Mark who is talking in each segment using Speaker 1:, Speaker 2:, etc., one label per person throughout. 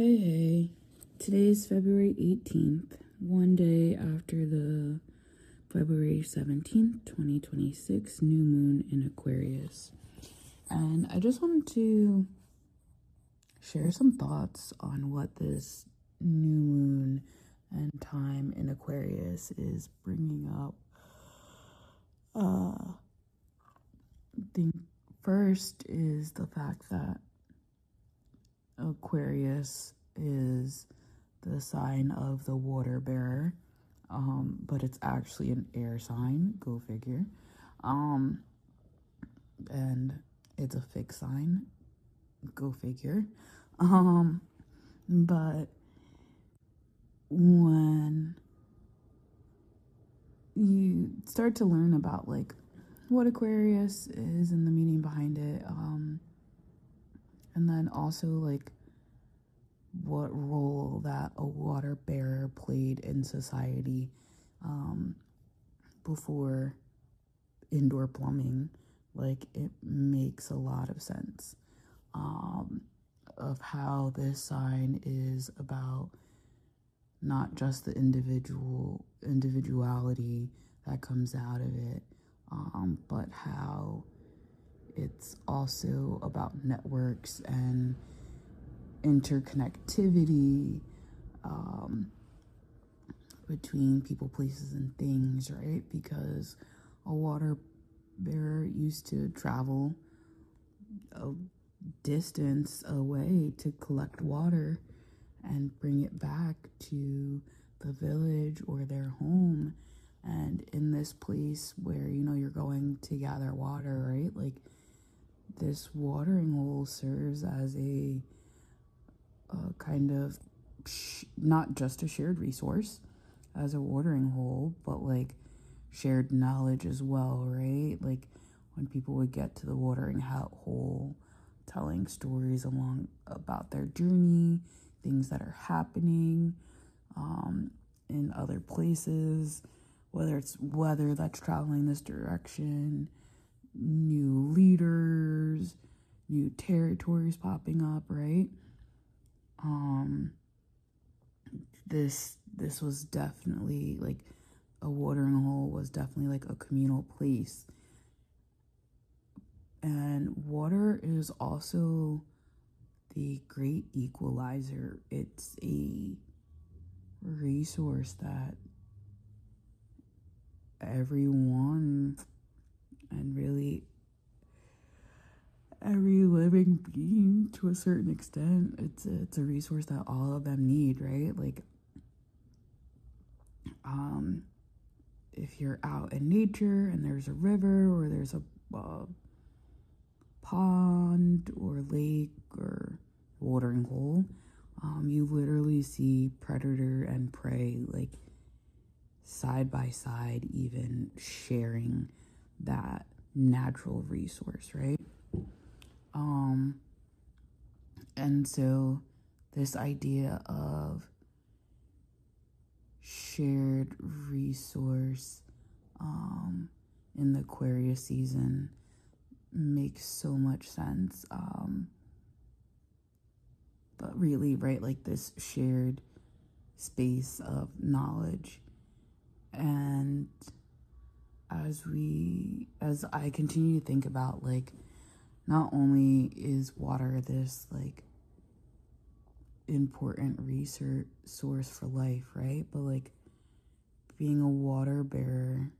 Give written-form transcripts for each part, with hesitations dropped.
Speaker 1: Hey, today's February 18th, one day after the February 17th, 2026 new moon in Aquarius. And I just wanted to share some thoughts on what this new moon and time in Aquarius is bringing up. The first is the fact that Aquarius is the sign of the water bearer, but it's actually an air sign, go figure. And it's a fixed sign, go figure. But when you start to learn about like what Aquarius is and the meaning behind it, and then also like what role that a water bearer played in society before indoor plumbing, like it makes a lot of sense of how this sign is about not just the individuality that comes out of it, but how it's also about networks and interconnectivity between people, places, and things, right? Because a water bearer used to travel a distance away to collect water and bring it back to the village or their home. And in this place where, you're going to gather water, right? Like this watering hole serves as a kind of not just a shared resource as a watering hole, but like shared knowledge as well, right? Like when people would get to the watering hole, telling stories along about their journey, things that are happening in other places, whether it's weather that's traveling this direction, new leaders, new territories popping up, right? This was definitely like a watering hole was definitely like a communal place. And water is also the great equalizer. It's a resource that everyone and really every living being to a certain extent, it's a resource that all of them need, right? Like if you're out in nature and there's a river or there's a pond or lake or watering hole, you literally see predator and prey like side by side, even sharing that natural resource, right? And so this idea of shared resource in the Aquarius season makes so much sense. But really, right, like this shared space of knowledge. And as I continue to think about like, not only is water this like important research source for life, right? But like being a water bearer,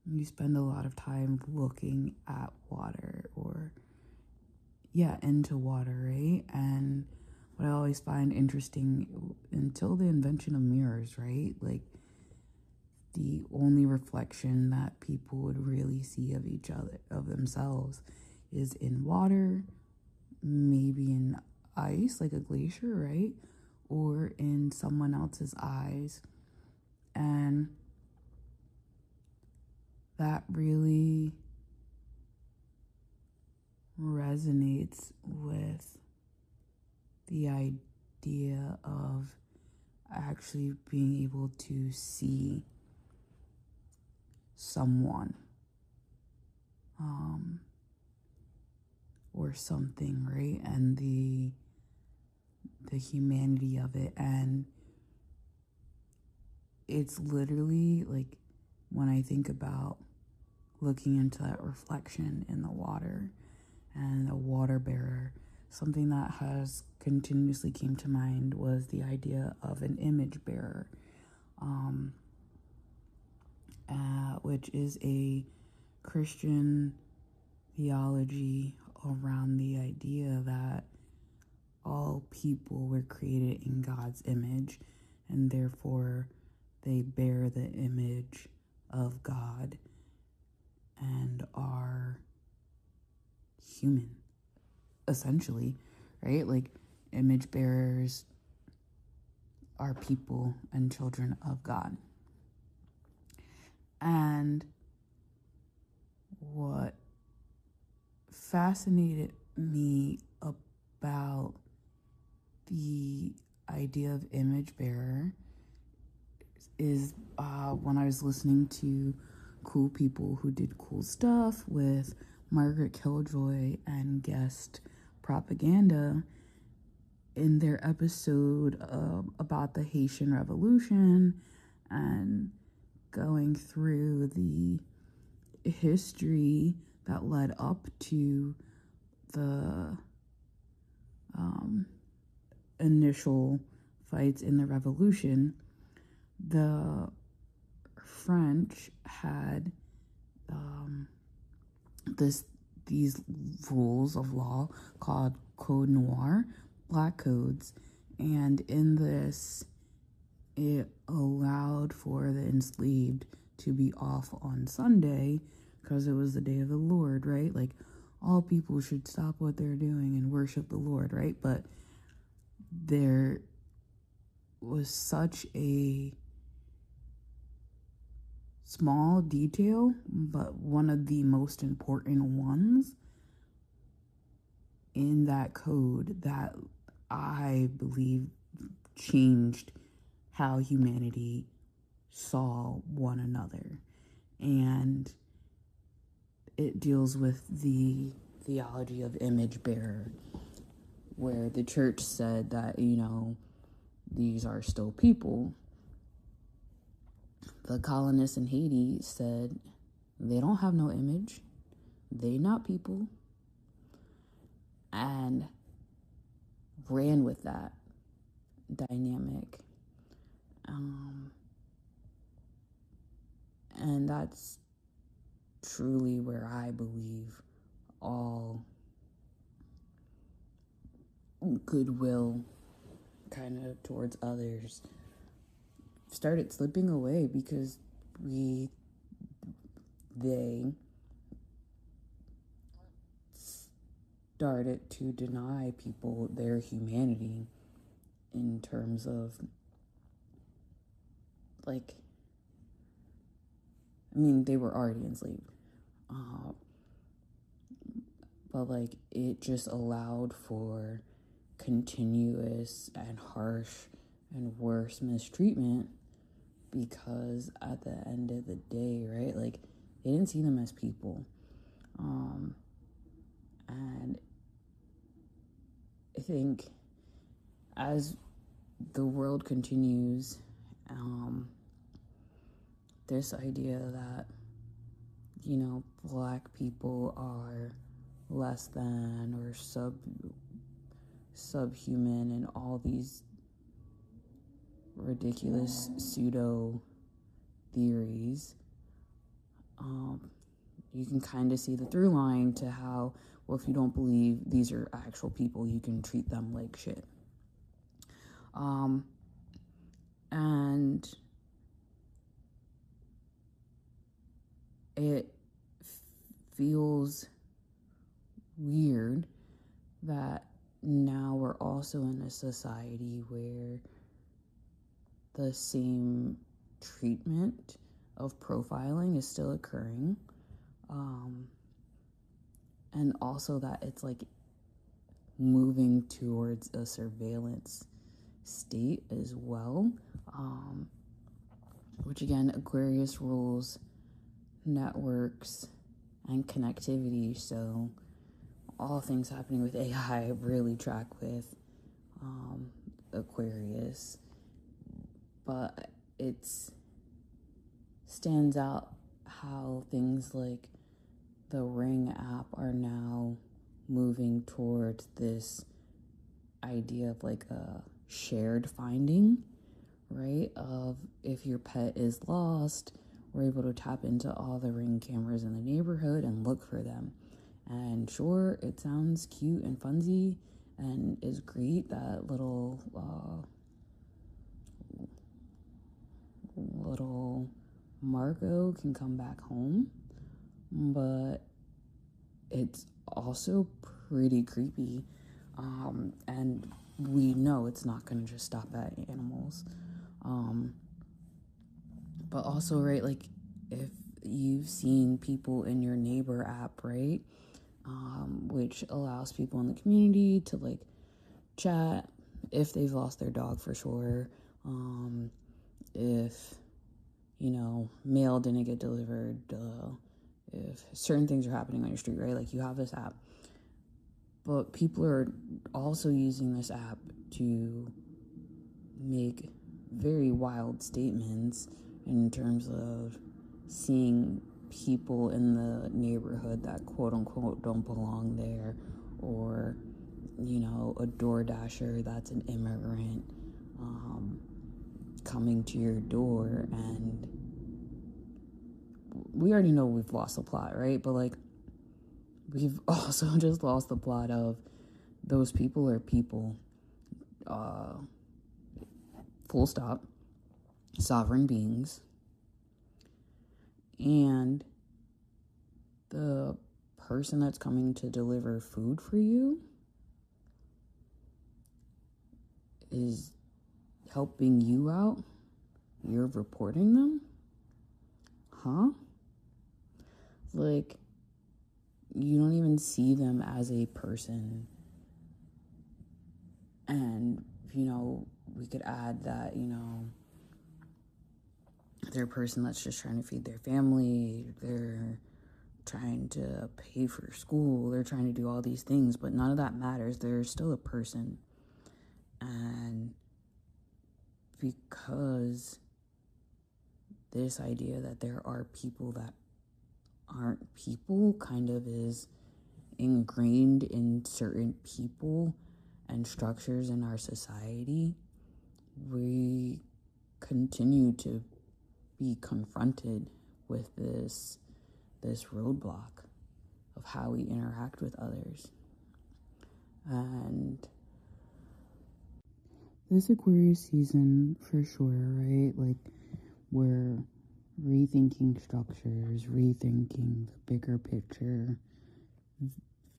Speaker 1: you spend a lot of time looking at water or into water, right? And what I always find interesting, until the invention of mirrors, right? Like the only reflection that people would really see of each other, of themselves, is in water, maybe in ice, like a glacier, right? Or in someone else's eyes. And that really resonates with the idea of actually being able to see someone or something, right? And the humanity of it. And it's literally like, when I think about looking into that reflection in the water and the water bearer, something that has continuously came to mind was the idea of an image bearer, which is a Christian theology around the idea that all people were created in God's image, and therefore they bear the image of God and are human, essentially, right? Like, image bearers are people and children of God. And what fascinated me about the idea of image bearer is when I was listening to cool people who did cool stuff with Margaret Killjoy and Guest Propaganda in their episode about the Haitian Revolution and going through the history that led up to the initial fights in the revolution. The French had these rules of law called Code Noir, black codes, and in this, it allowed for the enslaved to be off on Sunday because it was the day of the Lord, right? Like, all people should stop what they're doing and worship the Lord, right? But there was such a small detail, but one of the most important ones in that code that I believe changed how humanity saw one another. And it deals with the theology of image bearer, where the church said that, these are still people. The colonists in Haiti said they don't have no image, they not people, and ran with that dynamic. And that's truly where I believe all goodwill kind of towards others started slipping away, because they started to deny people their humanity in terms of, like, they were already enslaved, but like, it just allowed for continuous and harsh and worse mistreatment, because at the end of the day, right, like, they didn't see them as people. And I think as the world continues, this idea that, black people are less than or subhuman and all these ridiculous pseudo theories, you can kind of see the through line to how, well, if you don't believe these are actual people, you can treat them like shit. And it feels weird that now we're also in a society where the same treatment of profiling is still occurring, and also that it's like moving towards a surveillance state as well, which again, Aquarius rules networks and connectivity, so all things happening with AI really track with Aquarius, but it stands out how things like the Ring app are now moving towards this idea of like a shared finding, right? Of if your pet is lost, we're able to tap into all the Ring cameras in the neighborhood and look for them. And sure, it sounds cute and funsy and is great that little Marco can come back home, but it's also pretty creepy. And we know it's not going to just stop at animals. But also, right, like if you've seen people in your neighbor app, right, which allows people in the community to like chat if they've lost their dog for sure, if, you know, mail didn't get delivered, if certain things are happening on your street, right? Like you have this app. But people are also using this app to make very wild statements in terms of seeing people in the neighborhood that quote unquote don't belong there, or, you know, a door dasher that's an immigrant coming to your door. And we already know we've lost the plot, right? But like, we've also just lost the plot of those people are people, full stop, sovereign beings, and the person that's coming to deliver food for you is helping you out. You're reporting them? Huh? Like, you don't even see them as a person. And, you know, we could add that, you know, they're a person that's just trying to feed their family, they're trying to pay for school, they're trying to do all these things, but none of that matters. They're still a person. And because this idea that there are people that aren't people kind of is ingrained in certain people and structures in our society, we continue to be confronted with this roadblock of how we interact with others. And this Aquarius season, for sure, right? Like, we're rethinking structures, rethinking the bigger picture,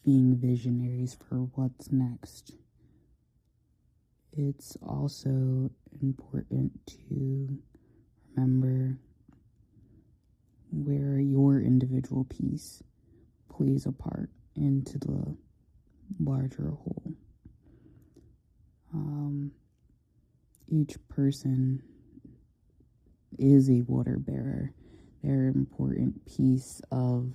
Speaker 1: being visionaries for what's next. It's also important to remember where your individual piece plays a part into the larger whole. Each person is a water bearer. They're an important piece of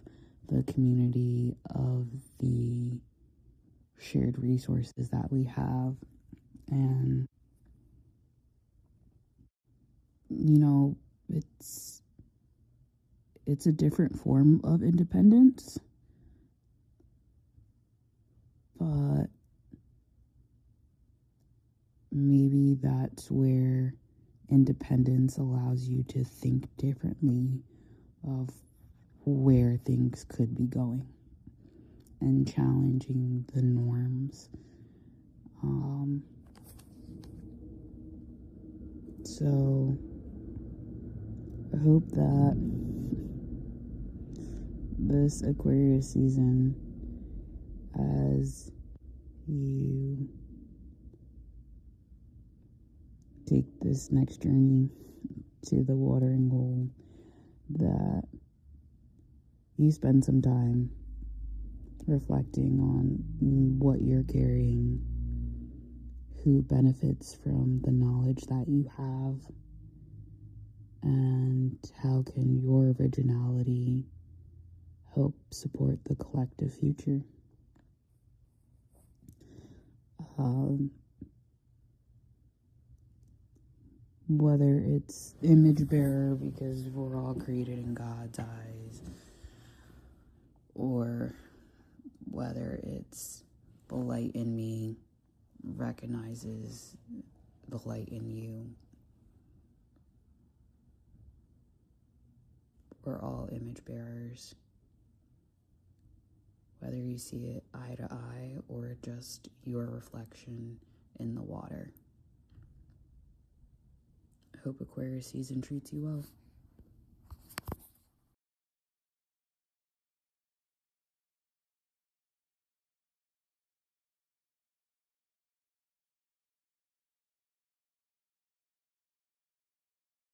Speaker 1: the community, of the shared resources that we have. And, you know, it's a different form of independence, but maybe that's where independence allows you to think differently of where things could be going and challenging the norms. So I hope that this Aquarius season, as you take this next journey to the watering hole, that you spend some time reflecting on what you're carrying, who benefits from the knowledge that you have, and how can your originality help support the collective future. whether it's image bearer because we're all created in God's eyes, or whether it's the light in me recognizes the light in you. We're all image bearers. Whether you see it eye to eye or just your reflection in the water. I hope Aquarius season treats you well.